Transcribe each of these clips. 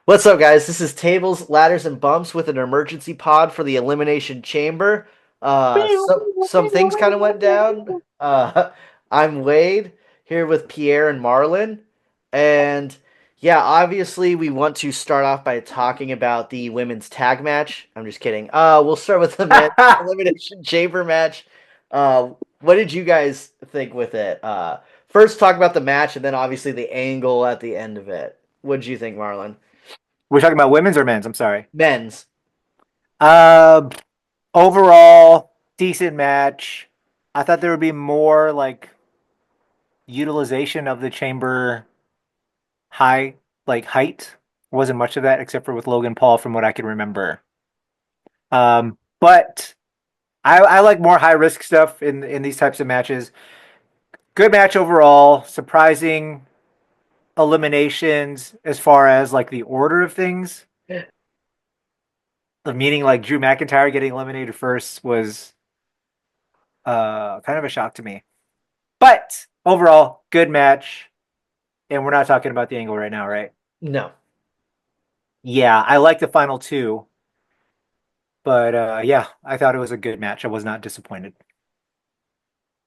What's up, guys? This is Tables, Ladders, and Bumps with an emergency pod for the Elimination Chamber. Some things kind of went down. I'm Wade here with Pierre and Marlon, and yeah, obviously we want to start off by talking about the women's tag match. I'm just kidding. We'll start with the men's Elimination Chamber match. What did you guys think with it? First, talk about the match, and then obviously the angle at the end of it. What did you think, Marlon? We're talking about women's or men's? I'm sorry. Men's. Uh, Overall, decent match. I thought there would be more like utilization of the chamber high, like height. Wasn't much of that except for with Logan Paul, from what I can remember. But I like more high risk stuff in these types of matches. Good match overall. Surprising eliminations as far as like the order of things. The meaning like Drew McIntyre getting eliminated first was kind of a shock to me. But overall, good match. And we're not talking about the angle right now, right? No. Yeah, I like the final two. But yeah, I thought it was a good match. I was not disappointed.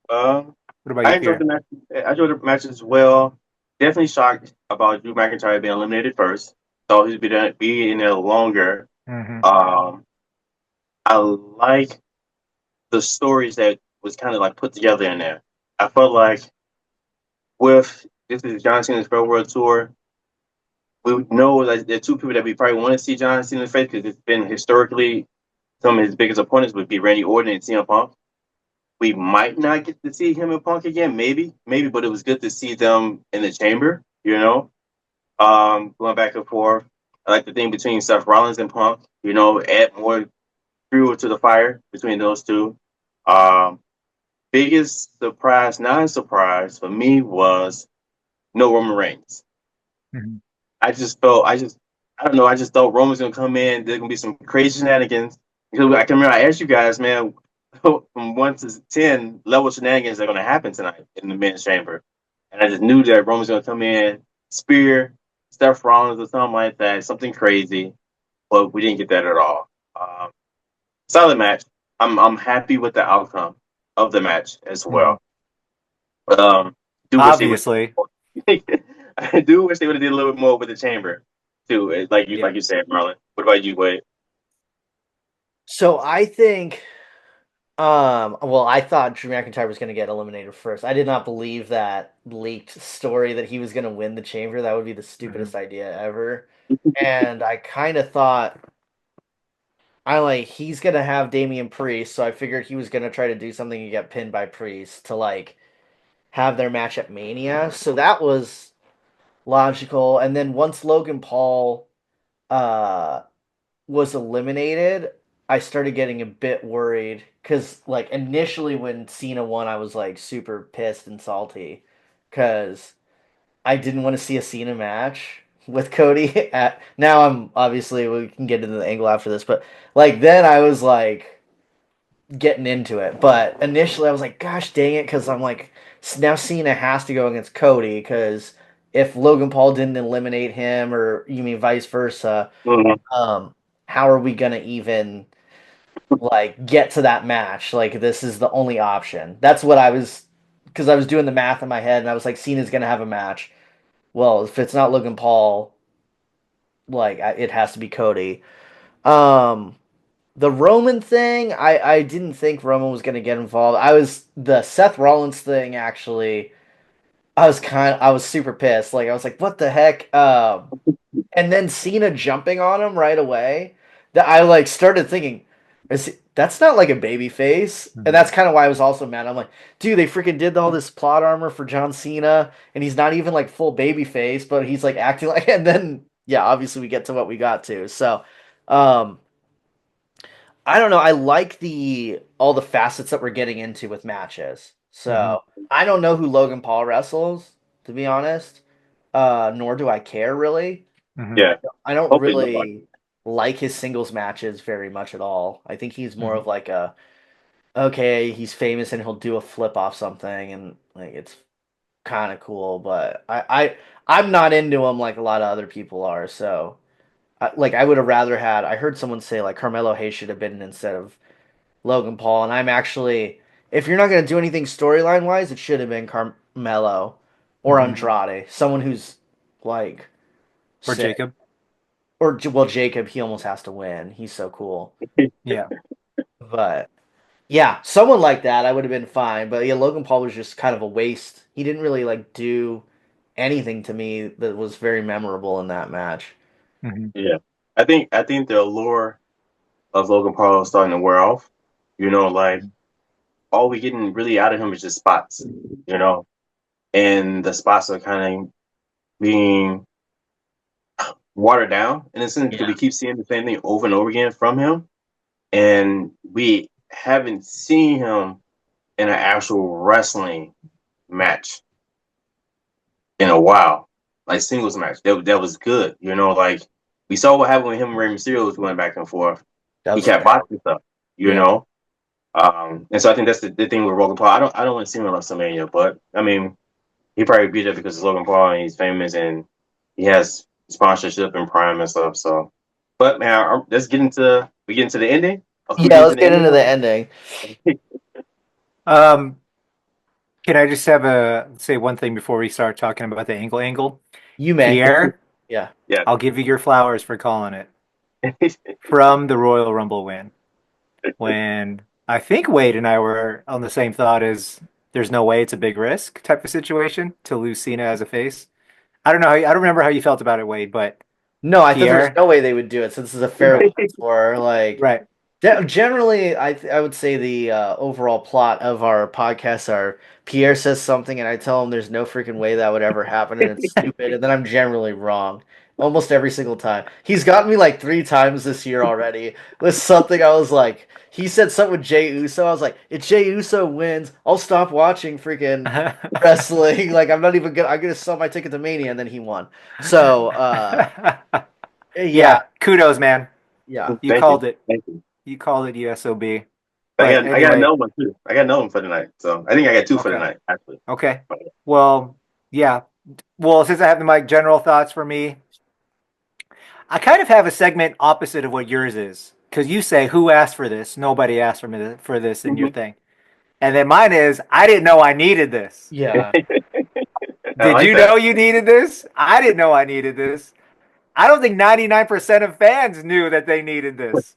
Um, What about I you, enjoyed the Pierre? match. I enjoyed the match as well. Definitely shocked about Drew McIntyre being eliminated first. Thought he'd be in there longer. Hmm. Um, I like the stories that was kind of like put together in there. I felt like with this is John Cena's farewell tour, we know that there are two people that we probably want to see John Cena face because it's been historically some of his biggest opponents would be Randy Orton and CM Punk. We might not get to see him and Punk again, maybe, but it was good to see them in the chamber, going back and forth. I like the thing between Seth Rollins and Punk, add more fuel to the fire between those two. Um, Biggest surprise, non-surprise for me was no Roman Reigns. Hmm. I don't know, I just thought Roman's gonna come in, there's gonna be some crazy shenanigans. Because I can remember I asked you guys, man, from 1 to 10 level shenanigans are going to happen tonight in the men's chamber. And I just knew that Roman's going to come in, spear Seth Rollins or something like that, something crazy. But we didn't get that at all. Um, Solid match. I'm happy with the outcome of the match as Hmm. well. Um, do wish they would. Obviously. I do wish they would have did a little bit more with the chamber too. Like you Yeah. said, Marlon. What about you, Wade? So I think, well, I thought Drew McIntyre was going to get eliminated first. I did not believe that leaked story that he was going to win the chamber. That would be the Hmm. stupidest idea ever. And I kind of thought, he's going to have Damian Priest, so I figured he was going to try to do something to get pinned by Priest to, like, have their match at Mania. So that was logical. And then once Logan Paul, uh, was eliminated, I started getting a bit worried because, like, initially when Cena won, I was like super pissed and salty because I didn't want to see a Cena match with Cody. At now, I'm obviously we can get into the angle after this, but like then I was like getting into it, but initially I was like, gosh dang it, because I'm like now Cena has to go against Cody because if Logan Paul didn't eliminate him, or you mean vice versa, Mhm. um, how are we gonna even like get to that match? Like this is the only option. That's what I was because I was doing the math in my head and I was like, Cena's gonna have a match. Well, if it's not Logan Paul, like it has to be Cody. Um, the Roman thing, I didn't think Roman was gonna get involved. I was the Seth Rollins thing actually. I was super pissed. Like I was like, what the heck? And then Cena jumping on him right away, that I like started thinking, that's not like a baby face, and Hmm. that's kind of why I was also mad. I'm like, dude, they freaking did all this plot armor for John Cena, and he's not even like full baby face, but he's like acting like. And then yeah, obviously we get to what we got to. So, um, I don't know. I like the all the facets that we're getting into with matches. Hmm. So I don't know who Logan Paul wrestles, to be honest. Nor do I care really. Hmm. Yeah. I don't Hopefully nobody. really like his singles matches very much at all. I think he's more Hmm. of like a okay, he's famous and he'll do a flip off something and like it's kind of cool, but I'm not into him like a lot of other people are. So like I would have rather had. I heard someone say like Carmelo Hayes should have been instead of Logan Paul, and I'm actually, if you're not gonna do anything storyline wise, it should have been Carmelo or Hmm. Andrade, someone who's like Or sick, Jacob. or well Jacob, he almost has to win. He's so cool, Yeah. but yeah, someone like that I would have been fine. But yeah, Logan Paul was just kind of a waste. He didn't really like do anything to me that was very memorable in that match. Hmm. Yeah. I think the allure of Logan Paul is starting to wear off. Like all we getting really out of him is just spots, and the spots are kind of being watered down in a sense because Yeah, we keep seeing the same thing over and over again from him, and we haven't seen him in an actual wrestling match in a while, like singles match. That was good, like we saw what happened when him and Rey Mysterio was going back and forth. that He was kept terrible. boxing stuff, you Yeah, know. And so I think that's the thing with Logan Paul. I don't want to see him in WrestleMania, but I mean, he probably beat it because it's Logan Paul and he's famous and he has sponsorship and Prime and stuff. So, but man, let's get into the ending. We yeah. get Let's into the get into ending. the ending. Um, can I just have a say one thing before we start talking about the angle? You may. Pierre, Yeah. Yeah. I'll give you your flowers for calling it from the Royal Rumble win. When I think Wade and I were on the same thought as there's no way it's a big risk type of situation to lose Cena as a face. I don't know. I don't remember how you felt about it, Wade, but No, I thought there was Pierre, no way they would do it since it's a farewell tour. Like, right? generally, I would say the overall plot of our podcast are Pierre says something and I tell him there's no freaking way that would ever happen and it's stupid, and then I'm generally wrong almost every single time. He's gotten me like 3 times this year already with something. I was like, he said something with Jey Uso. I was like, if Jey Uso wins, I'll stop watching freaking wrestling. Like, I'm not even gonna. I'm gonna sell my ticket to Mania, and then he won. So, yeah, Yeah, kudos, man. yeah. You Thank you, called it. thank you. You called it USOB. I But got I got anyway, another one too. I got another one for tonight. So I think I got two for okay. tonight actually. Okay. Well, yeah. Well, since I have the mic, general thoughts for me, I kind of have a segment opposite of what yours is. Because you say, who asked for this? Nobody asked for this in your Mhm. thing. And then mine is, I didn't know I needed this. Yeah. I Did like you that. know you needed this? I didn't know I needed this. I don't think 99% of fans knew that they needed this.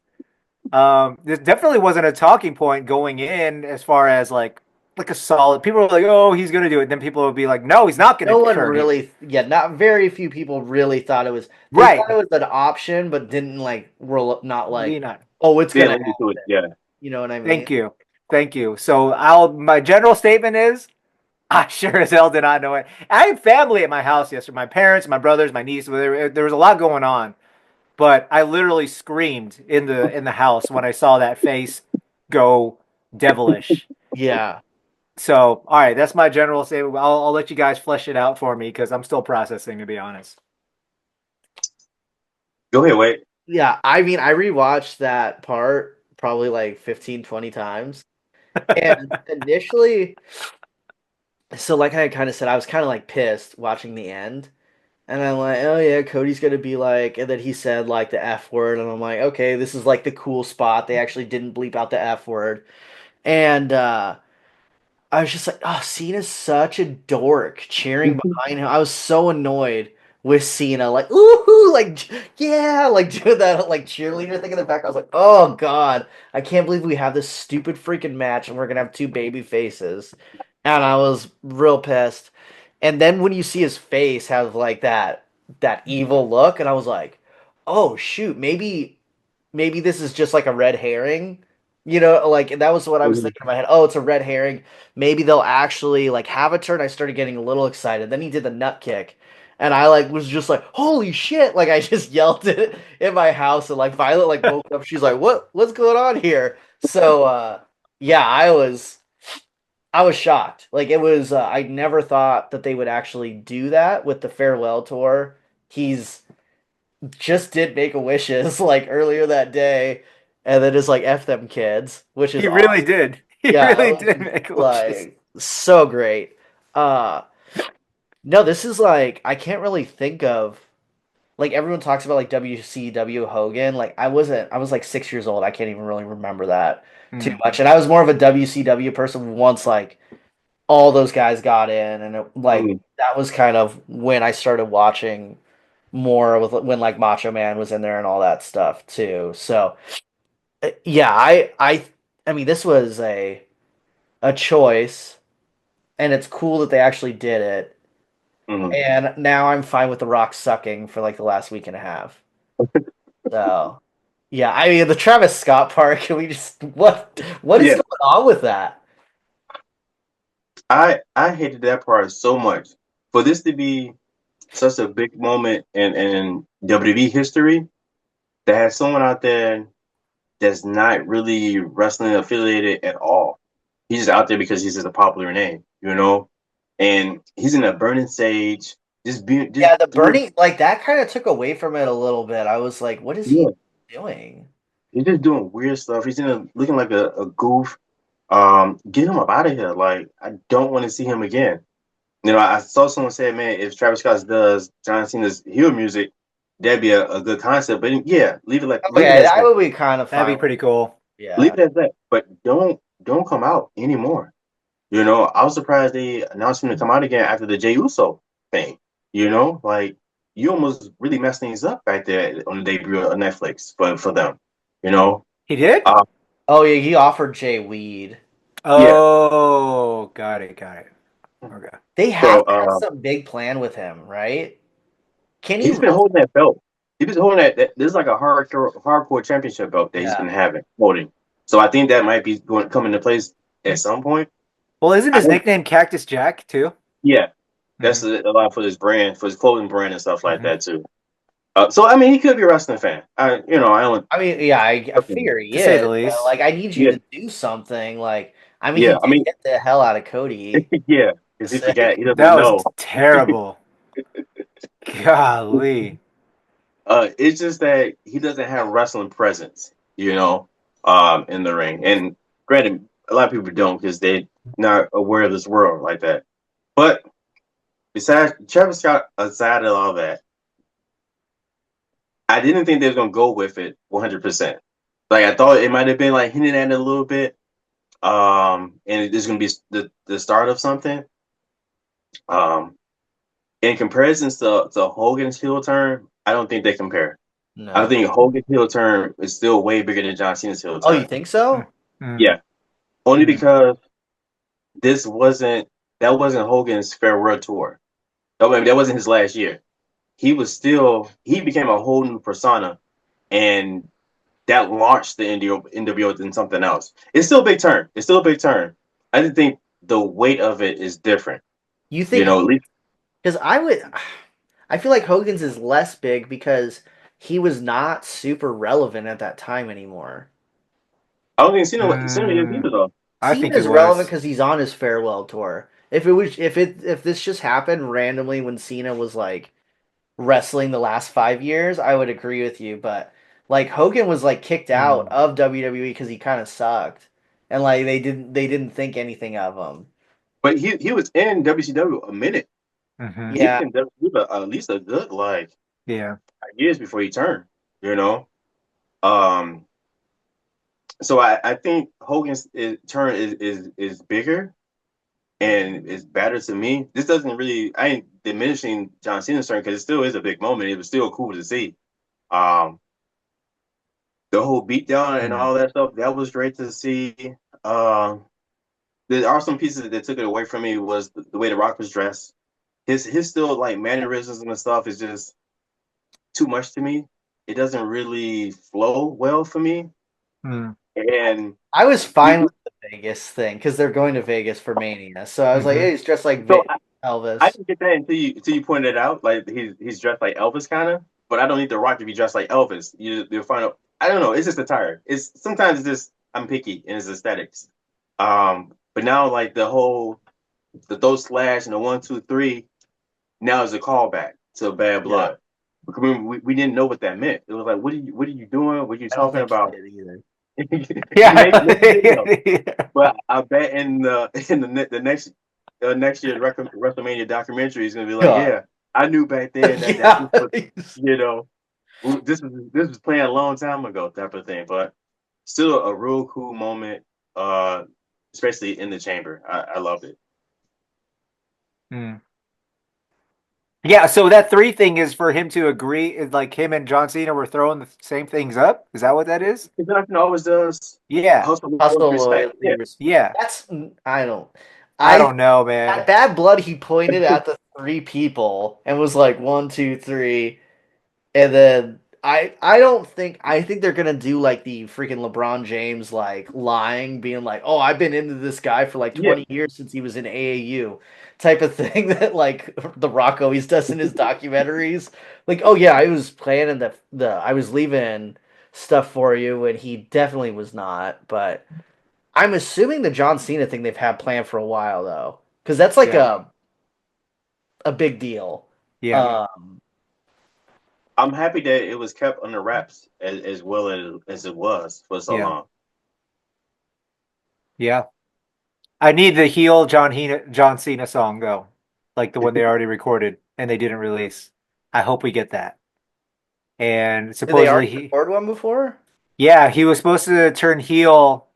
This definitely wasn't a talking point going in as far as like a solid. People were like, "Oh, he's gonna do it." Then people would be like, "No, he's not gonna No one turn heel." really, yeah, not very few people really thought it was. They thought Right? it was an option, but didn't like. Were not like, Lean on. oh, it's Yeah, gonna let me do it. happen. Yeah. You know what I mean? Thank you, thank you. So I'll. My general statement is, I sure as hell did not know it. I had family at my house yesterday. My parents, my brothers, my niece. There was a lot going on, but I literally screamed in the house when I saw that face go devilish. Yeah, So, all right, that's my general statement. I'll let you guys flesh it out for me because I'm still processing, to be honest. Go ahead, wait. yeah. I mean, I rewatched that part probably like 15, 20 times, and initially, so like I kind of said, I was kind of like pissed watching the end. And I'm like, oh yeah, Cody's gonna be like, and then he said like the F word, and I'm like, okay, this is like the cool spot. They actually didn't bleep out the F word, and I was just like, oh, Cena's such a dork cheering behind him. I was so annoyed with Cena, like, ooh, like, yeah, like doing that like cheerleader thing in the back. I was like, oh god, I can't believe we have this stupid freaking match and we're gonna have two baby faces, and I was real pissed. And then when you see his face have like that evil look, and I was like, oh shoot, maybe this is just like a red herring. You know, like that was what I was Mhm. thinking in my head. Oh, it's a red herring. Maybe they'll actually like have a turn. I started getting a little excited. Then he did the nut kick. And I like was just like, holy shit. Like I just yelled it in my house and like Violet like woke up. She's like, what's going on here? So yeah, I was shocked. Like it was I never thought that they would actually do that with the farewell tour. He's just did Make a Wishes like earlier that day, and then just like F them kids, which is He awesome. really did. He Yeah, really it did was make wishes. like so great. No, this is like I can't really think of. like everyone talks about like WCW Hogan. Like I wasn't. I was like 6 years old. I can't even really remember that too Mm. much. And I was more of a WCW person once like all those guys got in, and like Mhm. that was kind of when I started watching more with when like Macho Man was in there and all that stuff too. So yeah, I mean this was a choice, and it's cool that they actually did it. Mhm. And now I'm fine with The Rock sucking for like the last week and a half. So yeah, I mean the Travis Scott part. Can we just what is Yeah, going on with that? I hated that part so much. For this to be such a big moment in WWE history, to have someone out there that's not really wrestling affiliated at all. He's just out there because he's just a popular name, you know? And he's in a burning sage, just Yeah, the doing burning like that kind of took away from it a little bit. I was like, what is he yeah, doing? he's just doing weird stuff. He's in looking like a goof. Get him up out of here. Like I don't want to see him again. You know, I saw someone say, man, if Travis Scott does John Cena's heel music, that'd be a good concept. But yeah, leave it Okay, as I that. would be kind of That'd be fine with pretty cool. Leave yeah. it as that. But don't come out anymore. You know, I was surprised they announced him to come out again after the Jey Uso thing. You know, like you almost really messed things up right there on the debut of Netflix for them. You know, He did? uh, Oh yeah, he offered Jay weed. yeah. Oh, got it. Okay. They So have to have some big plan with him, right? Can he he's been wrestle? holding that belt. He's been holding that. This is like a hardcore championship belt that he's Yeah. been having holding. So I think that might be going come into place at some point. Well, isn't I his don't. nickname Cactus Jack too? Yeah, that's Hmm. a lot for his brand, for his clothing brand and stuff like Hmm. that too. So I mean, he could be a wrestling fan. I don't. I mean, yeah, I figure he To say the is, but least. like I need you Yeah, to do something. Like, I mean, he yeah. I did mean, hit the hell out of Cody. yeah, because he forgot. Sick. He doesn't That was know. terrible. Golly. It's just that he doesn't have wrestling presence, in the ring. And granted, a lot of people don't because they're not aware of this world like that. But besides Travis Scott, aside of all that, I didn't think they was gonna go with it 100%. Like I thought it might have been like hinting at it a little bit, and it's gonna be the start of something. Um, in comparison to Hogan's heel turn, I don't think they compare. I No. think Hogan's heel turn is still way bigger than John Cena's heel Oh, you turn. think so? Mm-hmm. Yeah, only Mm-hmm. because this wasn't that wasn't Hogan's farewell tour. I mean, that wasn't his last year. He became a whole new persona, and that launched the NWO in something else. It's still a big turn. It's still a big turn. I just think the weight of it is different. You You think? know, at least Because I would, I feel like Hogan's is less big because he was not super relevant at that time anymore. I don't think Cena is Mm, either though. I think it Cena's relevant was. because he's on his farewell tour. If this just happened randomly when Cena was like wrestling the last 5 years, I would agree with you. But like Hogan was like kicked out Mm, of WWE because he kind of sucked, and like they didn't think anything of him. But he was in WCW a minute. hmm. He was Yeah, in WCW at least a good like Yeah. 5 years before he turned. You know, um, so I think turn is bigger and is better to me. This doesn't really I ain't diminishing John Cena's turn because it still is a big moment. It was still cool to see. Um, the whole beatdown and Mm, all that stuff that was great to see. Uh, there are some pieces that took it away from me was the way the Rock was dressed. His still like mannerisms and stuff is just too much to me. It doesn't really flow well for me. mm, And I was we, fine with the Vegas thing because they're going to Vegas for Mania. So I was like, hmm. hey, he's dressed like so I Elvis. didn't get that until you pointed it out. Like he's dressed like Elvis kind of, but I don't need the Rock to be dressed like Elvis. You'll find out. I don't know. It's just a tire. It's sometimes it's just I'm picky in its aesthetics. But now like the throw slash and the 1 2 3 now is a callback to Bad Yeah, Blood. Because we didn't know what that meant. It was like, what are you doing? What are you I don't talking think he about? did either. maybe, Yeah. maybe you didn't know. Yeah. But I bet in the next year's WrestleMania documentary, he's gonna be like, God. yeah. I knew back then that Yeah. this was, you know, this was playing a long time ago type of thing, but still a real cool moment, uh, especially in the chamber. I loved it. Hmm. Yeah, so that three thing is for him to agree, is like him and John Cena were throwing the same things up. Is that what that is? Johnson always does Yeah, hustle with Hustle, respect. loyalty, Yeah, respect. yeah. That's I don't. I I don't know, At man. Bad Blood he pointed at the three people and was like 1, 2, 3, and then I don't think I think they're gonna do like the freaking LeBron James like lying, being like, oh, I've been into this guy for like yeah, 20 years since he was in AAU type of thing that like The Rock always does in his documentaries. Like, oh yeah, I was planning the I was leaving stuff for you, and he definitely was not, but. I'm assuming the John Cena thing they've had planned for a while though, because that's like Yeah, a big deal. yeah, Um, I'm happy that it was kept under wraps as well as it was for so yeah, long. yeah. I need the heel John Cena song though, like the one they already recorded and they didn't release. I hope we get that. And did they supposedly already he, record one before? yeah, he was supposed to turn heel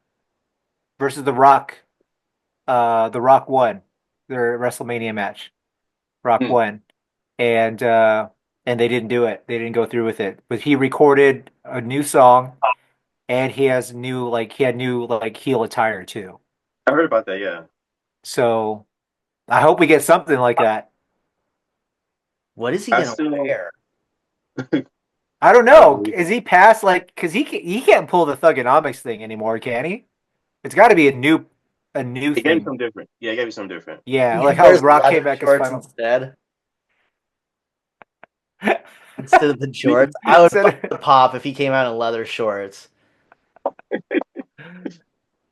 versus The Rock. The Rock won their WrestleMania match. Rock Hmm. won, and they didn't do it. They didn't go through with it. But he recorded a new song, and he had new like heel attire too. I heard about that. Yeah, So I hope we get something like that. What is he I gonna still wear? I don't I don't know. believe Is he past like because he can't pull the thugonomics thing anymore, can he? It's got to be a new it. Gave me thing. something different. Yeah, it gave me something different. Yeah, He like how wears Rock came leather back as shorts final. instead of the jorts. I would fuck Said, with Pop if he came out in leather shorts.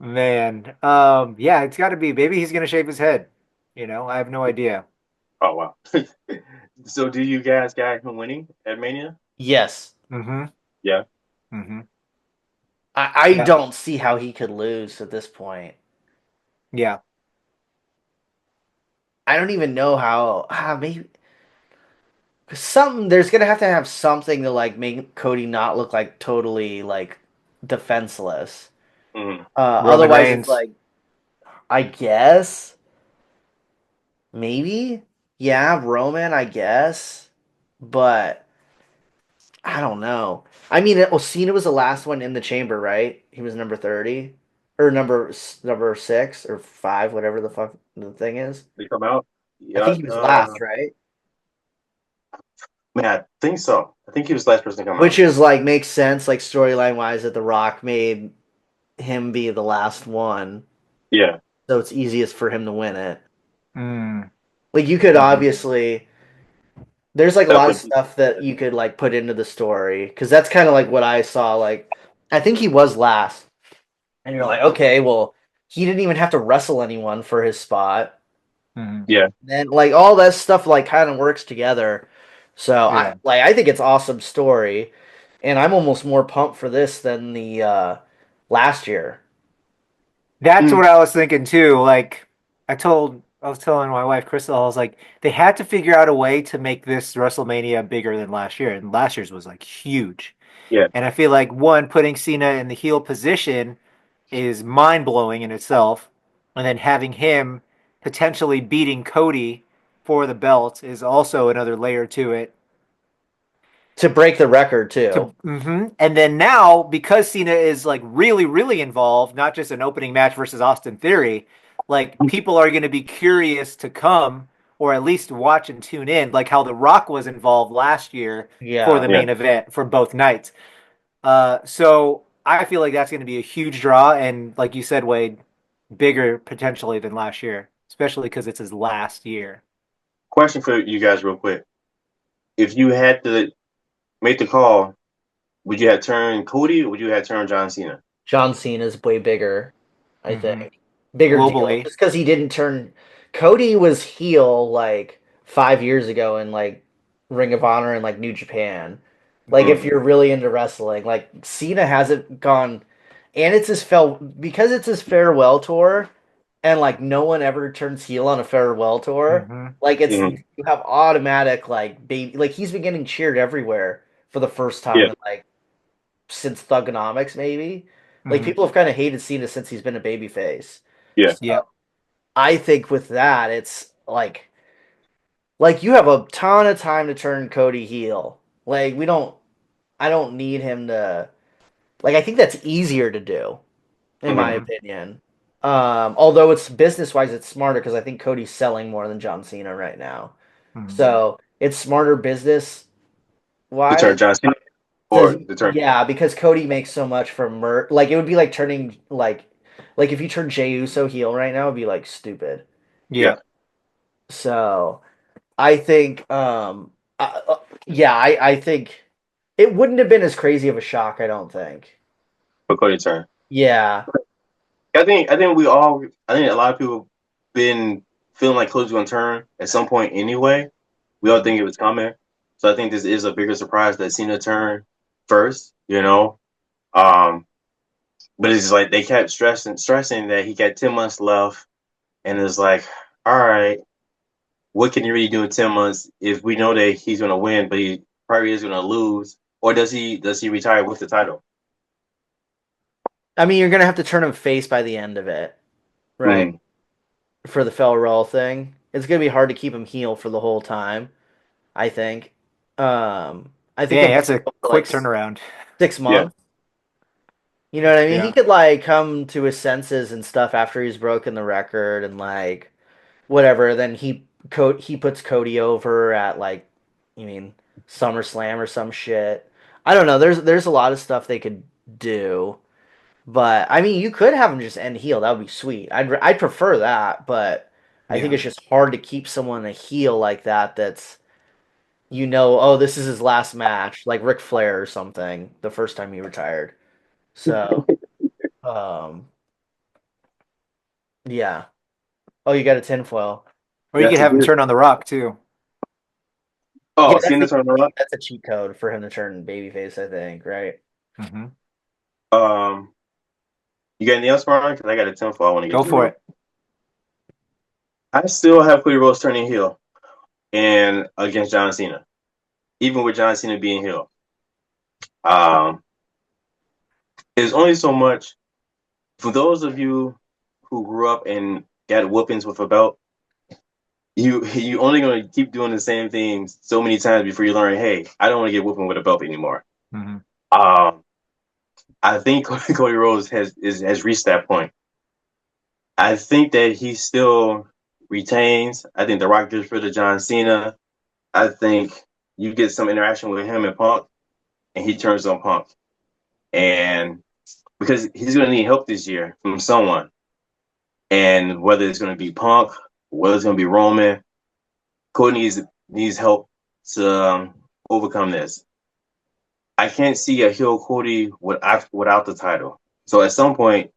man, yeah, it's got to be. Maybe he's gonna shave his head. I have no idea. Oh wow. So do you guys got him winning at Mania? Yes, Mm-hmm. Yeah. Mm-hmm. I Yeah. don't see how he could lose at this point. Yeah. I don't even know how. Maybe something there's gonna have to have something to like make Cody not look like totally like defenseless. Hmm. Roman Otherwise, it's Reigns. like I guess maybe yeah, Roman, I guess, but I don't know. I mean, Cena was the last one in the chamber, right? He was number 30 or number 6 or 5, whatever the fuck the thing is. They come out. I Yeah. think he was last, right? Man, I think so. I think he was the last person to come Which out. is like makes sense, like storyline wise, that The Rock made him be the last one, Yeah. so it's easiest for him to win it. Mm. Like you could Mm-hmm. obviously, there's like a lot of Definitely. stuff that you could like put into the story because that's kind of like what I saw. Like, I think he was last, and you're like, okay, well, he didn't even have to wrestle anyone for his spot. Mm-hmm. Yeah. Then like all that stuff like kind of works together. So Yeah. I think it's awesome story, and I'm almost more pumped for this than the last year. That's Mm. what I was thinking too. Like I was telling my wife Crystal, I was like, they had to figure out a way to make this WrestleMania bigger than last year, and last year's was like huge. Yeah. And I feel like one, putting Cena in the heel position is mind blowing in itself, and then having him potentially beating Cody for the belt is also another layer to it. To break the record too. And then now because Cena is like really really involved, not just an opening match versus Austin Theory, like people are going to be curious to come or at least watch and tune in, like how The Rock was involved last year for Yeah. the Yeah. main event for both nights. So I feel like that's going to be a huge draw, and like you said, Wade, bigger potentially than last year, especially because it's his last year. Question for you guys, real quick. If you had to make the call, would you have turned Cody or would you have turned John Cena? John Cena's way bigger, I Mm-hmm. think. Bigger deal. Globally. Just because he didn't turn. Cody was heel like 5 years ago in like Ring of Honor and like New Japan. Like Mm. if you're really into wrestling, like Cena hasn't gone, and it's his because it's his farewell tour, and like no one ever turns heel on a farewell tour. Mm-hmm. Like it's Hmm. you have automatic like baby like he's been getting cheered everywhere for the first time Yeah, in like since Thugonomics maybe. Like Mm-hmm. people have kind of hated Cena since he's been a babyface. yeah. So Yep. I think with that it's like you have a ton of time to turn Cody heel. Like we don't I don't need him to like I think that's easier to do in my Hmm. Mm-hmm. opinion. Although it's business wise, it's smarter because I think Cody's selling more than John Cena right now. Mm-hmm. So it's smarter business The turn wise. John Cena or To, the turn. yeah, because Cody makes so much from like it would be like turning like if you turn Jey Uso heel right now, it'd be like stupid. Yeah, Yep. So I think yeah, I think it wouldn't have been as crazy of a shock, I don't think. for Cody turn. Yeah. I think a lot of people been feeling like Cody's gonna turn at some point anyway. We all think it was coming. So I think this is a bigger surprise that Cena turned first, you know. Um, but it's just like they kept stressing that he got 10 months left, and it's like, all right, what can he really do in 10 months if we know that he's gonna win, but he probably is gonna lose? Or does he retire with the title? I mean, you're gonna have to turn him face by the end of it, right? Mm, For the fell roll thing. It's gonna be hard to keep him heel for the whole time, I think. I think Dang, him that's a for like quick turnaround. yeah.6 months. You know what I mean? He Yeah. could like come to his senses and stuff after he's broken the record and like whatever. Then he puts Cody over at like, you mean SummerSlam or some shit. I don't know. There's a lot of stuff they could do. But I mean, you could have him just end heel. That would be sweet. I'd prefer that, but I think Yeah. it's just hard to keep someone a heel like that. That's oh, this is his last match, like Ric Flair or something. The first time he retired. So, um, yeah. Oh, you got a tinfoil. Or you could That's a have him good. turn on the Rock too. Yeah, Oh, Cena turned on. that's a cheat code for him to turn babyface. I think, right? Mm-hmm. Um, you got anything else, Brian? Because I got a 10 I want to get Go for through. it. I still have Cody Rhodes turning heel and against John Cena, even with John Cena being heel. Um, there's only so much for those of you who grew up and got whoopings with a belt. You only gonna keep doing the same things so many times before you learn. Hey, I don't want to get whooping with a belt anymore. Mm-hmm. Um, I think Cody Rhodes has reached that point. I think that he still retains. I think The Rock gets rid of John Cena. I think you get some interaction with him and Punk, and he turns on Punk. And because he's going to need help this year from someone, and whether it's going to be Punk, whether it's going to be Roman, Cody needs help to overcome this. I can't see a heel Cody without the title. So at some point,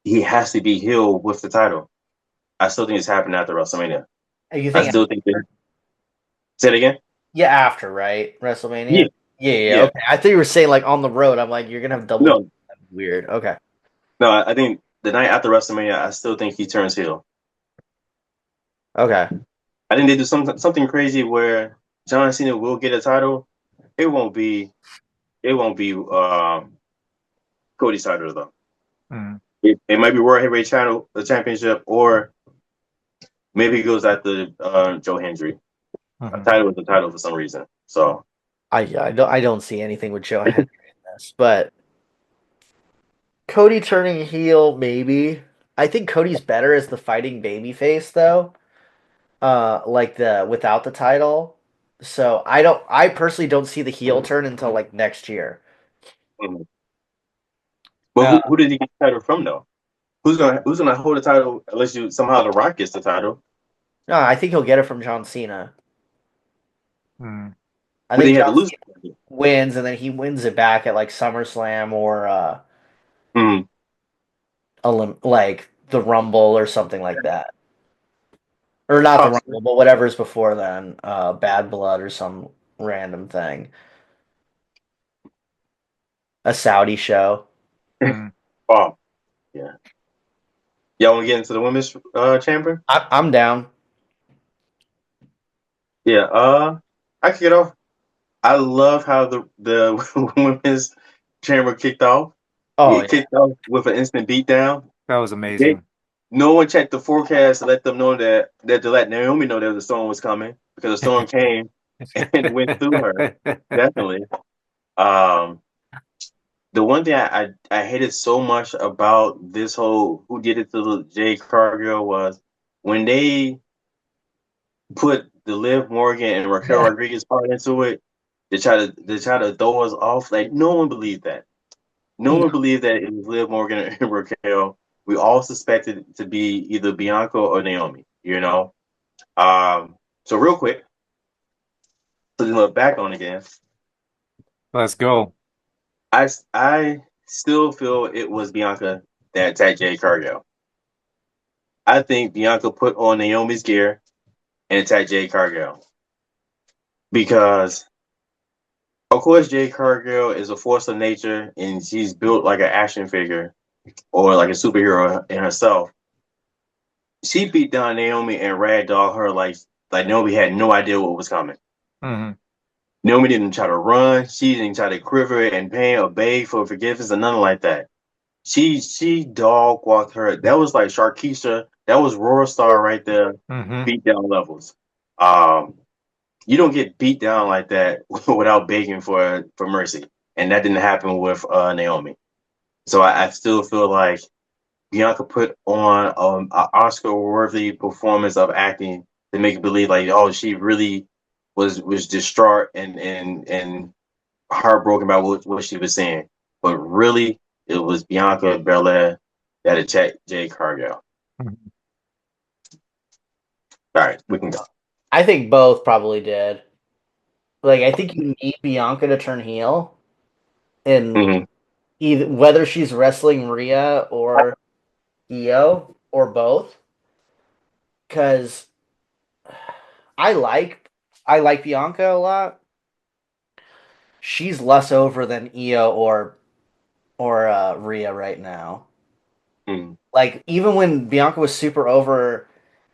he has to be heel with the title. I still think it's happening after WrestleMania. You I think still think that. Say it again. yeah, after, right? WrestleMania? Yeah, Yeah, yeah. okay. I thought you were saying like on the road. I'm like, you're gonna have double. No, Weird. Okay. no. I think the night after WrestleMania, I still think he turns heel. Okay. I think they do something crazy where John Cena will get a title. It won't be. It won't be Cody's title though. Mm-hmm. It might be World Heavyweight Title, the championship, or maybe it goes after Joe Hendry. A Mm-hmm. title is a title for some reason. So I don't see anything with Joe Henry in this, but Cody turning heel, maybe. I think Cody's better as the fighting babyface though. Like the without the title. So I personally don't see the heel turn until like next year. mhm. But Uh, who did he get the title from though? Who's gonna hold the title unless you somehow The Rock gets the title? no, I think he'll get it from John Cena. Mm-hmm. I But they think had to John lose. Cena wins and then he wins it back at like SummerSlam or Mm-hmm. like the Rumble or something like that. Or not the Possibly. Rumble, but whatever's before then, Bad Blood or some random thing. A Saudi show. Mm-hmm. Oh, yeah. Y'all want to get into the women's chamber? I'm down. Yeah. I kick it off. I love how the women's chamber kicked off. Oh It yeah. kicked off with an instant beatdown. That was They, amazing. no one checked the forecast to let them know that to let Naomi know that the storm was coming because the storm came and went through her. Definitely. Um, the one thing I hated so much about this whole who did it to Jay Cargill was when they put the Liv Morgan and Raquel Rodriguez part into it. They try to throw us off. Like no one believed that. No one believed that it was Liv Morgan and Raquel. We all suspected it to be either Bianca or Naomi. So real quick, to look back on again, Let's go. I still feel it was Bianca that attacked Jade Cargill. I think Bianca put on Naomi's gear and attacked Jade Cargill because, of course, Jade Cargill is a force of nature and she's built like an action figure or like a superhero in herself. She beat down Naomi and ragdoll her like Naomi had no idea what was coming. Hmm. Naomi didn't try to run. She didn't try to quiver in pain or beg for forgiveness or nothing like that. She dog walked her. That was like Sharkeisha. That was Roar Star right there. Hmm. Beat down levels. Um, you don't get beat down like that without begging for mercy, and that didn't happen with Naomi. So I still feel like Bianca put on an Oscar-worthy performance of acting to make it believe like, oh, she really was distraught and heartbroken about what she was saying. But really, it was Bianca Belair that attacked Jade Cargill. All right, we can go. I think both probably did. Like I think you need Bianca to turn heel, and Mm-hmm. either whether she's wrestling Rhea or Io or both, because I like I like Bianca a lot. She's less over than Io or Rhea right now. Mm-hmm. Like even when Bianca was super over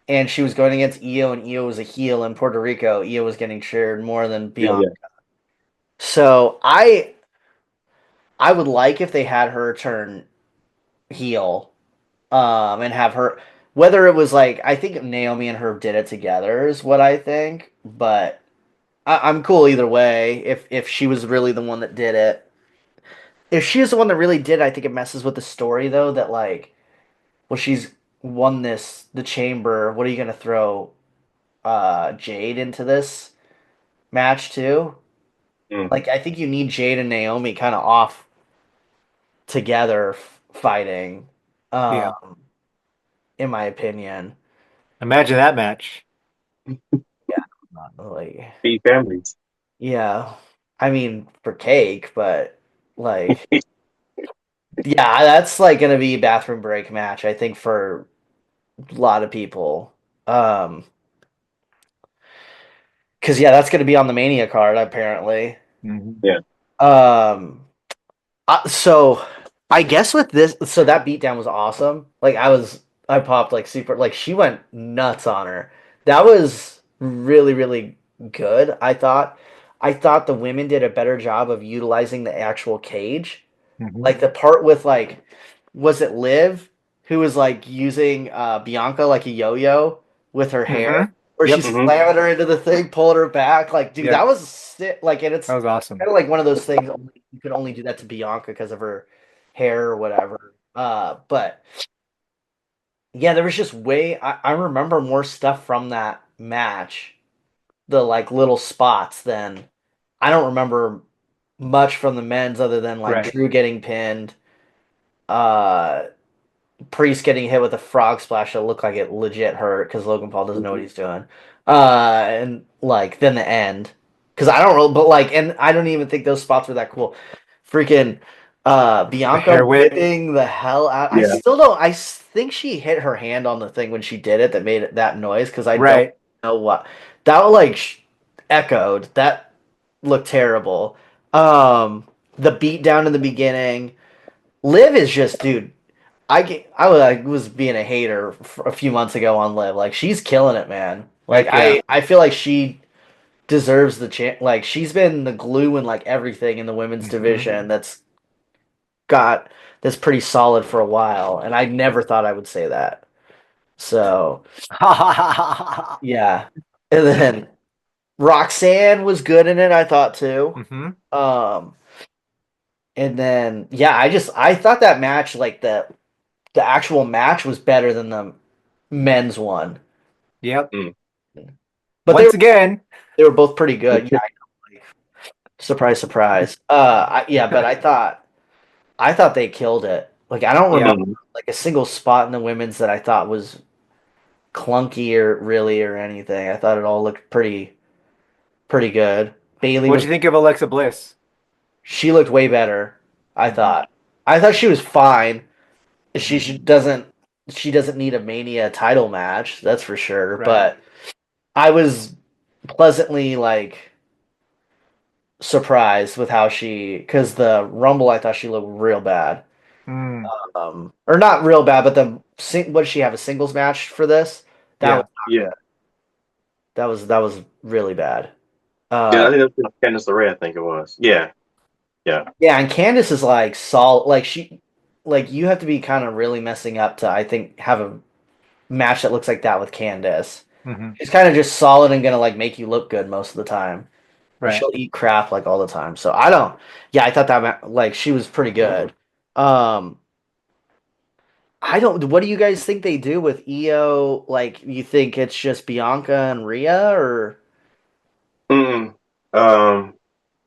and she was going against Io and Io was a heel in Puerto Rico, Io was getting cheered more than Yeah, Bianca. yeah. So I would like if they had her turn heel, and have her, whether it was like, I think Naomi and her did it together is what I think, but I'm cool either way. If she was really the one that did it, if she is the one that really did it, I think it messes with the story though. That like, well, she's won the chamber. What are you gonna throw Jade into this match too? Mm-hmm. Like, I think you need Jade and Naomi kind of off together fighting. Yeah. Um, in my opinion. Imagine that match. Yeah, not really. Be families. Yeah, I mean for cake, but like, yeah, that's like gonna be a bathroom break match. I think for a lot of people, because yeah, that's gonna be on the Mania card apparently. Hmm. Yeah. Um, so I guess with this, so that beatdown was awesome. Like I popped like super, like she went nuts on her. That was really, really good. I thought the women did a better job of utilizing the actual cage. Hmm. Like the part with like, was it Liv who was like using Bianca like a yo-yo with her Hmm. hair, where Yep. she's Mm-hmm. slamming her into the thing, pulling her back. Like, dude, that Yep. was sick. Like, and That it's was awesome. kind of like one of those things you could only do that to Bianca because of her hair or whatever. But yeah, there was just I remember more stuff from that match, the like little spots than I don't remember much from the men's other than like Right. Drew getting pinned, uh Priest getting hit with a frog splash that looked like it legit hurt because Logan Paul doesn't know what he's doing. And like then the end. Because I don't really, but like, and I don't even think those spots were that cool. Freaking The Bianca hair whip. whipping the hell out. I Yeah. still don't, think she hit her hand on the thing when she did it that made it, that noise because I don't Right. know what. That like echoed. That looked terrible. The beat down in the beginning. Liv is just, dude. was being a hater a few months ago on Liv. Like she's killing it, man. Like Heck yeah. I feel like she deserves the chance. Like she's been the glue in like everything in the women's Hmm. division got that's pretty solid for a while, and I never thought I would say that. So yeah, and then Roxanne was good in it, I thought too. Hmm. Um, and then yeah, I thought that match like the actual match was better than the men's one, Yep. Mm. but Once again. they were both pretty good. Yeah, like, surprise, surprise. Yeah, but I thought they killed it. Like I don't Yeah. remember Mhm. like a single spot in the women's that I thought was clunky or really or anything. I thought it all looked pretty good. Bailey What'd was you think of Alexa Bliss? she looked way better, I Hmm. thought. I thought she was fine. Hmm. She doesn't need a Mania title match, that's for sure. Right. But I was pleasantly like surprised with how she because the Rumble I thought she looked real bad. Mm. Or not real bad, but what did she have a singles match for this? That was Yeah. not Yeah. good. That was really bad. Yeah, I Uh, think that's Candice LeRae, I think it was. Yeah. Yeah. yeah, and Candace is like solid. Like you have to be kind of really messing up to I think have a match that looks like that with Candace. Hmm. She's kind of just solid and gonna like make you look good most of the time, and Right. she'll eat crap like all the time. So I don't. Yeah, I thought like she was pretty good. Um, I don't. What do you guys think they do with Io? Like, you think it's just Bianca and Rhea, or Mm. Um.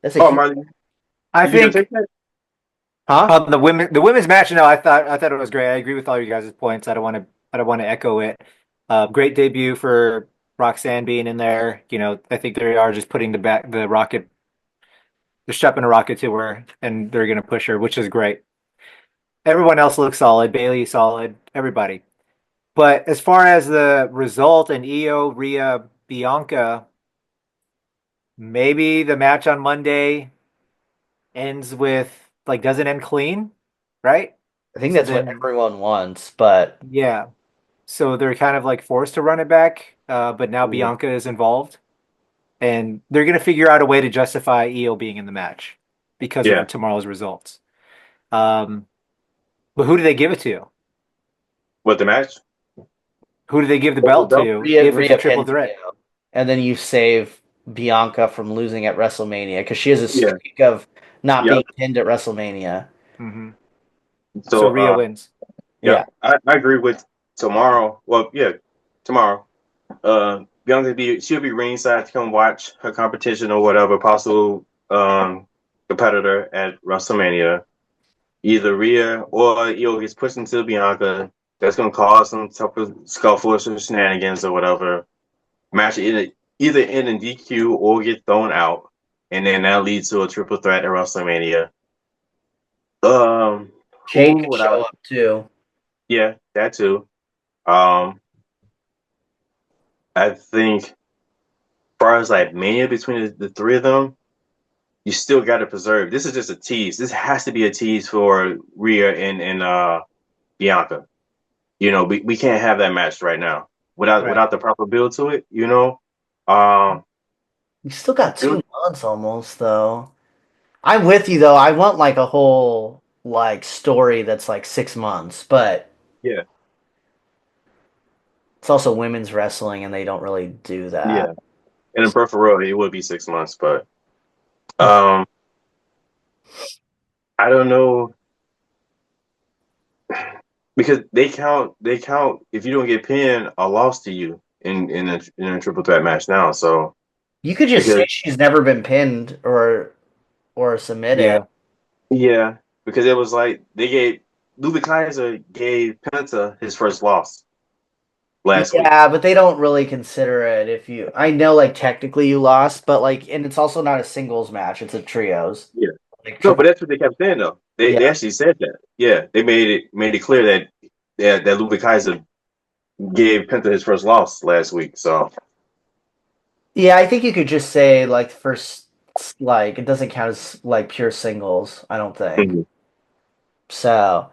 that's a Oh, huge, Marty, I you gonna take think that? huh? the women's match. No, I thought it was great. I agree with all you guys' points. I don't want to echo it. Great debut for Roxanne being in there. I think they are just putting the rocket, they're strapping a rocket to her, and they're gonna push her, which is great. Everyone else looks solid. Bailey solid. Everybody. But as far as the result and Io, Rhea, Bianca, maybe the match on Monday ends with like doesn't end clean, right? I think So that's what then, everyone wants, but yeah. So they're kind of like forced to run it back, but now Mhm. Bianca is involved, and they're gonna figure out a way to justify Io being in the match because Yeah. of tomorrow's results. Um, but who do they give it to? What the match? Who do they give the Oh, the belt belt? to Rhea if it's a Rhea triple pins threat? Io, and then you save Bianca from losing at WrestleMania because she has a Yeah. streak of not being Yep. pinned at WrestleMania. Hmm. So So, Rhea wins. Yeah, yep. I agree with tomorrow. Well, yeah, tomorrow. She'll be ringside to come watch her competition or whatever possible competitor at WrestleMania. Either Rhea or Io gets pushed into Bianca. That's gonna cause some type of scuffles or shenanigans or whatever. Match either end in DQ or get thrown out, and then that leads to a triple threat at WrestleMania. Um, Jade who could would I? show up too. Yeah, that too. Um, I think as far as like mania between the three of them, you still got to preserve. This is just a tease. This has to be a tease for Rhea and Bianca. We can't have that match right now Right. without the proper build to it. Um, You still got it was- 2 months almost though. I'm with you though. I want like a whole like story that's like 6 months, but yeah, it's also women's wrestling and they don't really do that. yeah. In a perfect world, it would be 6 months, but um, I don't know because they count if you don't get pinned a loss to you in a triple threat match now. So You could just because say she's never been pinned or submitted. Yeah. yeah, because it was like they gave Luke Kaiser gave Penta his first loss last week. Yeah, but they don't really consider it if you I know like technically you lost, but like and it's also not a singles match, it's a trios. Yeah. Like No, but triple that's what they kept saying though. They yeah. actually said that. Yeah, they made it clear that Luke Kaiser gave Penta his first loss last week. So Yeah, I think you could just say like first like it doesn't count as like pure singles, I don't think. mhm. So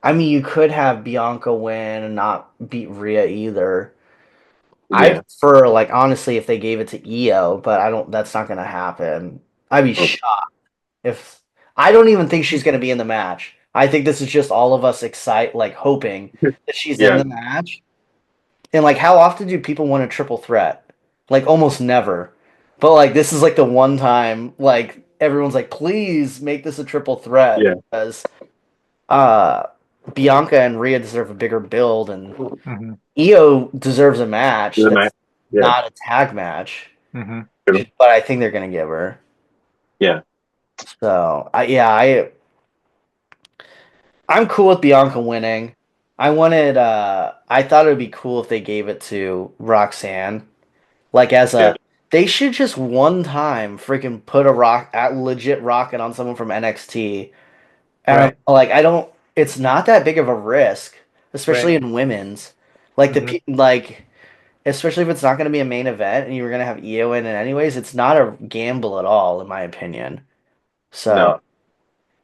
I mean, you could have Bianca win and not beat Rhea either. I Yeah. prefer, like, honestly, if they gave it to Io, but I don't. That's not gonna happen. I'd be Okay. shocked if. I don't even think she's gonna be in the match. I think this is just all of us like hoping that she's in Yeah. the match. And like, how often do people win a triple threat? Like, almost never. But like, this is like the one time, like, everyone's like, please make this a triple threat Yeah. because uh, Bianca and Rhea deserve a bigger build, and Hmm. Io deserves a match Good match. that's Yeah. not a tag match. Hmm. True. But I think they're gonna give her. Yeah. So I'm cool with Bianca winning. I thought it would be cool if they gave it to Roxanne. Like as Yeah. a they should just one time freaking put a legit rocket on someone from NXT. And Right. like I don't it's not that big of a risk, Right. especially in women's. Like Hmm. like especially if it's not going to be a main event and you were going to have Io in it anyways, it's not a gamble at all in my opinion. So No.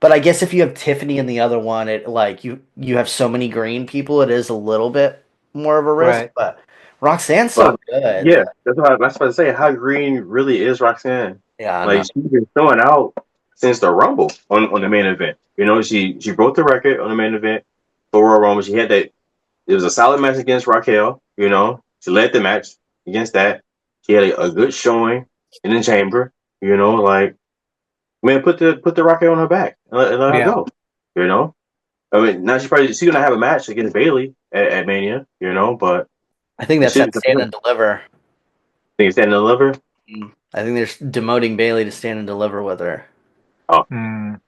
but I guess if you have Tiffany in the other one, it like you have so many green people, it is a little bit more of a risk. Right. But Roxanne's Well, so good. yeah, that's what I was about to say. How green really is Roxanne? Yeah, Like no. she's been showing out since the Rumble on the main event. You know, she broke the record on the main event for Royal Rumble. She had that. It was a solid match against Raquel. You know, she led the match against that. She had a good showing in the chamber. You know, like man, put the Raquel on her back and let her Yeah. go. You know, I mean, now she's gonna have a match against Bailey at Mania. You know, but I think it that's should be at Stand something. and Deliver. Think it's standing deliver. I think they're demoting Bailey to Stand and Deliver with her. Oh, Mm.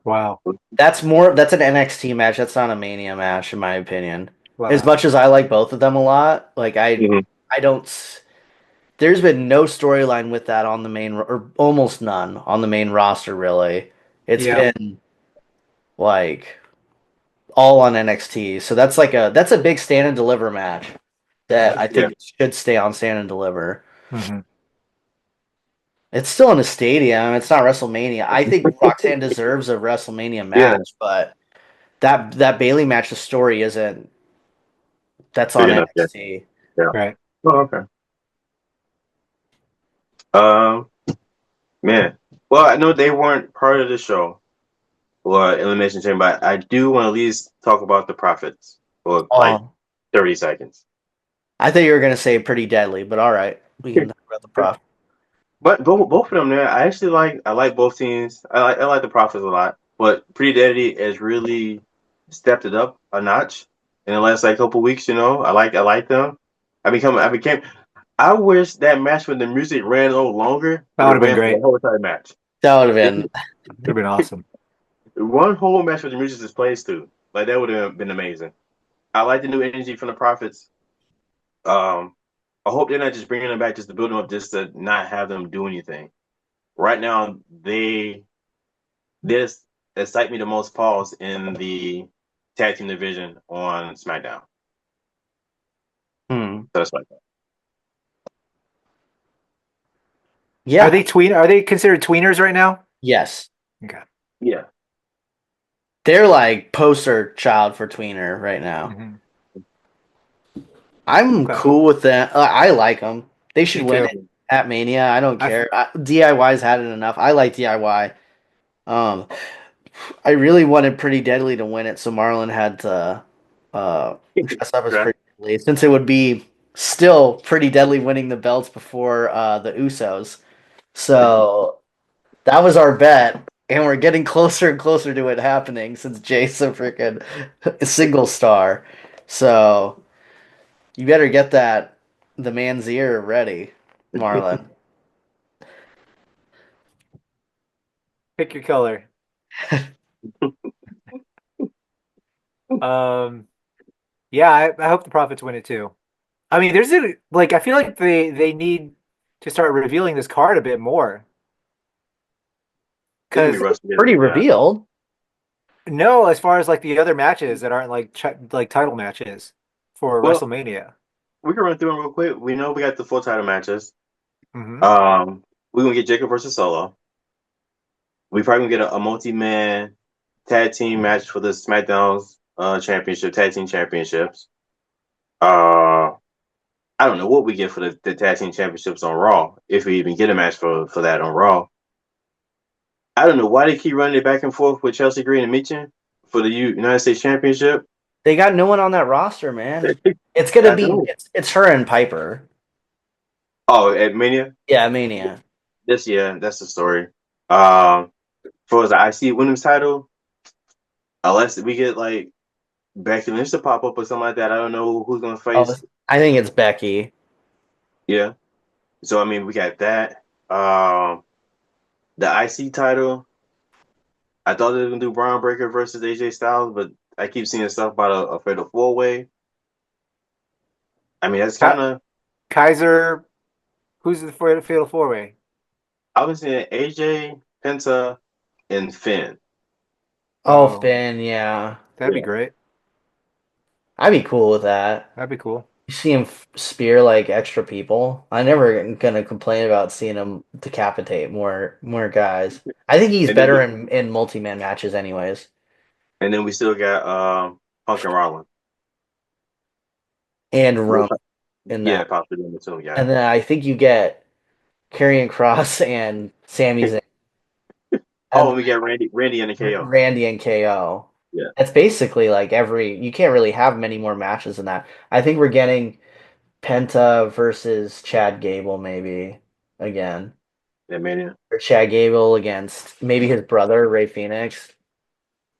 Wow. That's an NXT match. That's not a Mania match in my opinion. As Wow. much as I like both of them a lot, like mhm. I don't there's been no storyline with that on the main or almost none on the main roster really. It's Yeah. been like all on NXT. So that's a big Stand and Deliver match that I Yeah. think should stay on Stand and Deliver. Hmm. It's still in a stadium. It's not WrestleMania. I think Roxanne deserves a WrestleMania Yeah. match, but that Bailey match, the story isn't. That's Big on enough. Yeah. NXT. Yeah. Right. Oh, okay. Um, man. Well, I know they weren't part of the show or Elimination Chamber, but I do want to at least talk about the Profits for like Oh, 30 seconds. I thought you were gonna say Pretty Deadly, but all right, we can talk about the prof. But both of them there, I like both teams. I like the Profits a lot, but Pretty Daddy has really stepped it up a notch in the last like couple weeks. You know, I like them. I wish that match when the music ran a little longer That would would have have been ran for the great. whole entire match. That would have It, been. Would have been awesome. one whole match with the music is plays too. Like that would have been amazing. I like the new energy from the Profits. Um, I hope they're not just bringing them back just to build them up, just to not have them do anything. Right now, this excite me the most. Pause in the tag team division on SmackDown. Hmm. So that's like that. Yeah. Are they considered tweeners right now? Yes. Okay. Yeah, They're like poster child for tweener right now. Hmm. I'm Okay. cool with that. I like them. They should Me win too. it at Mania. I don't I care. DIY's had it enough. I like DIY. Um, I really wanted Pretty Deadly to win it, so Marlon had to dress up as right. Pretty Deadly, since it would be still Pretty Deadly winning the belts before the Usos. So that was our bet, and we're getting closer and closer to it happening since Jay's a freaking single star. So you better get the man's ear ready, Marlon. pick your color. Um. Yeah, I hope the Profits win it too. I mean, I feel like they need to start revealing this card a bit more. It's gonna be Because rusty, to Pretty be honest. revealed. no, as far as like the other matches that aren't like title matches for Well, WrestleMania. we can run through them real quick. We know we got the full title matches. Hmm. We're gonna get Jacob versus Solo. We probably gonna get a multi-man tag team match for the SmackDown's championship, tag team championships. Uh, I don't know what we get for the tag team championships on Raw, if we even get a match for that on Raw. I don't know why they keep running it back and forth with Chelsea Green and Michin for the United States Championship. They got no one on that roster, man. It's gonna I be know. it's her and Piper. Oh, at Mania? Yeah, Mania. That's the story. Um, for the IC Women's title, unless we get like Becky Lynch to pop up or something like that, I don't know who's gonna Oh, face. I think it's Becky. Yeah. So I mean, we got that. The IC title. I thought they were gonna do Braun Breaker versus AJ Styles, but I keep seeing stuff about a fatal 4-way. I mean, that's kind of. Kaiser, who's the fatal four-way? I was seeing AJ, Penta, and Finn. Oh, Oh, Finn, yeah. that'd be great. I'd be cool with that. That'd be cool. You see him spear like extra people. I'm never gonna complain about seeing him decapitate more guys. I think he's And then better we in multi-man matches anyways. and then we still got Punk and Rollins. And We'll Roman in Yeah, that. possibly doing it too. Yeah. And then I think you get Karrion Cross and Sami Zayn. Oh, And and we got Randy and the KO. Randy and KO. Yeah, That's basically like you can't really have many more matches than that. I think we're getting Penta versus Chad Gable maybe again. that Mania. Or Chad Gable against maybe his brother, Ray Phoenix.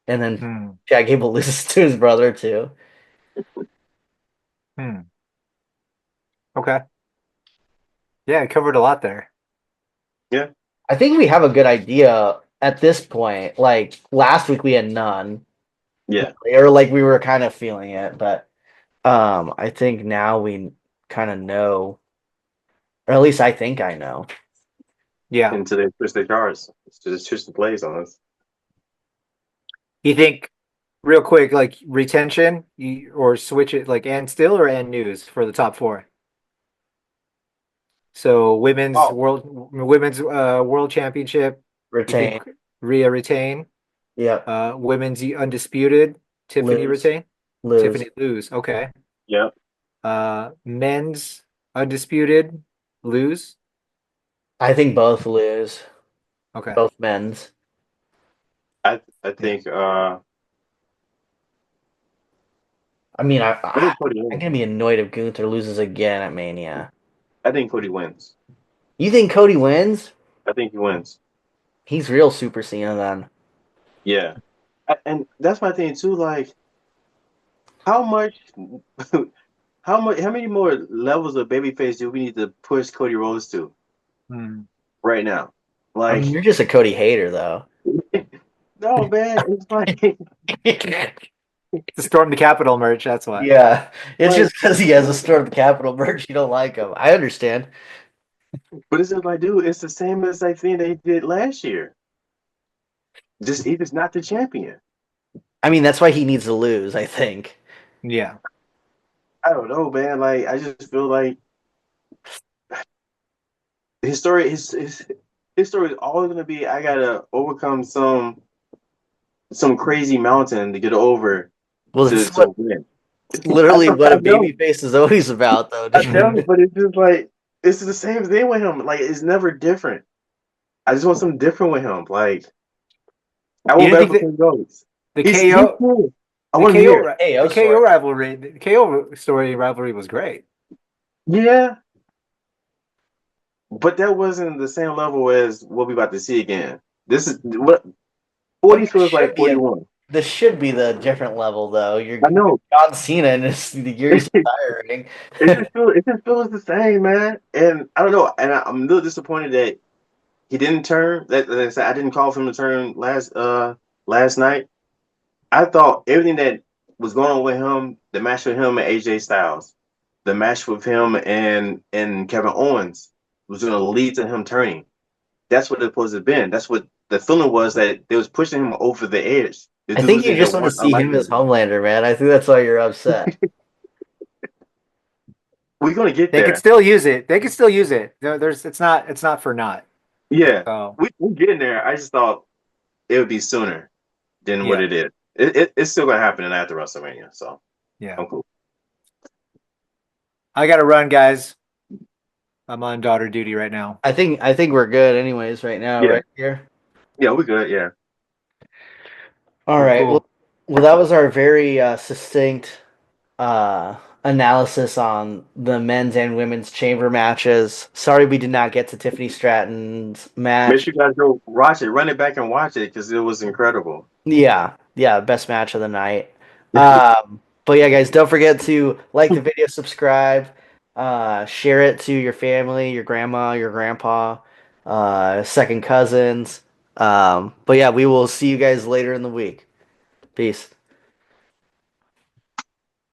And then Hmm. Chad Gable loses to his brother too. Hmm. Okay. Yeah, it covered a lot there. Yeah, I think we have a good idea at this point. Like last week we had none. yeah. Or like we were kind of feeling it, but I think now we kind of know, or at least I think I know. Yeah. Into they twist their cards. Just twist the plays on us. You think, real quick, like retention, or switch it like and still or and news for the top four? So Oh, women's world championship. You Retain. think Rhea retain? Yep. Women's undisputed. Tiffany Lose. retain. Lose. Tiffany lose. Okay. yeah. Men's undisputed lose. I think both lose. Okay. Both men's. I Yeah. think I mean, I think Cody I'm wins. gonna be annoyed if Gunther loses again at Mania. I think Cody wins. You think Cody wins? I think he wins. He's real Super Cena then. Yeah. And that's my thing too. Like, how much, how many more levels of babyface do we need to push Cody Rhodes to Hmm. right now? I mean, Like, you're just a Cody hater though. no, man. It's To storm the Capitol merch. That's why. Yeah, it's like, just because he has a Storm Capital merch. You don't like him. I understand. but it's just like, dude, it's the same as I think they did last year. Just he just not the champion. I mean, that's why he needs to lose. I think. Yeah. I don't know, man. Like, I just feel like his story, his story is always gonna be, I gotta overcome some crazy mountain to get over Well, to that's what win. literally what I a know, babyface is always about, though, I know, dude. but it's just like it's the same thing with him. Like it's never different. I just want something different with him. Like I You want didn't better think for that Cody Rhodes. the He's KO cool. I the want him here. KO the KO story. rivalry the KO story rivalry was great. Yeah, but that wasn't the same level as what we about to see again. This is what But 40 feels like 41. this should be the different level, though. You're I know. John Cena, and the years tiring. It just feels the same, man. And I don't know. And I'm a little disappointed that he didn't turn. That I said I didn't call for him to turn last night. I thought everything that was going on with him, the match with him and AJ Styles, the match with him and Kevin Owens was going to lead to him turning. That's what it supposed to have been. That's what the feeling was, that they was pushing him over the edge. The I dude think was you in there just want to one see him as unlikely. Homelander, man. I think that's why you're upset. We're going to get They could there. still use it. They could still use it. There's it's not for naught. Yeah, So we're getting there. I just thought it would be sooner. than what Yeah. it is. It's still gonna happen after WrestleMania, so Yeah. I'm cool. I got to run, guys. I'm on daughter duty right now. I think we're good anyways right now, Yeah, right here. yeah, we good. Yeah, All Cool, right. Well, cool. well, that was our very succinct uh, analysis on the men's and women's chamber matches. Sorry we did not get to Tiffany Stratton's make match. sure you guys go watch it, run it back and watch it because it was incredible. Yeah, yeah, best match of the night. But yeah, guys, don't forget to like the video, subscribe, share it to your family, your grandma, your grandpa, second cousins. But yeah, we will see you guys later in the week. Peace.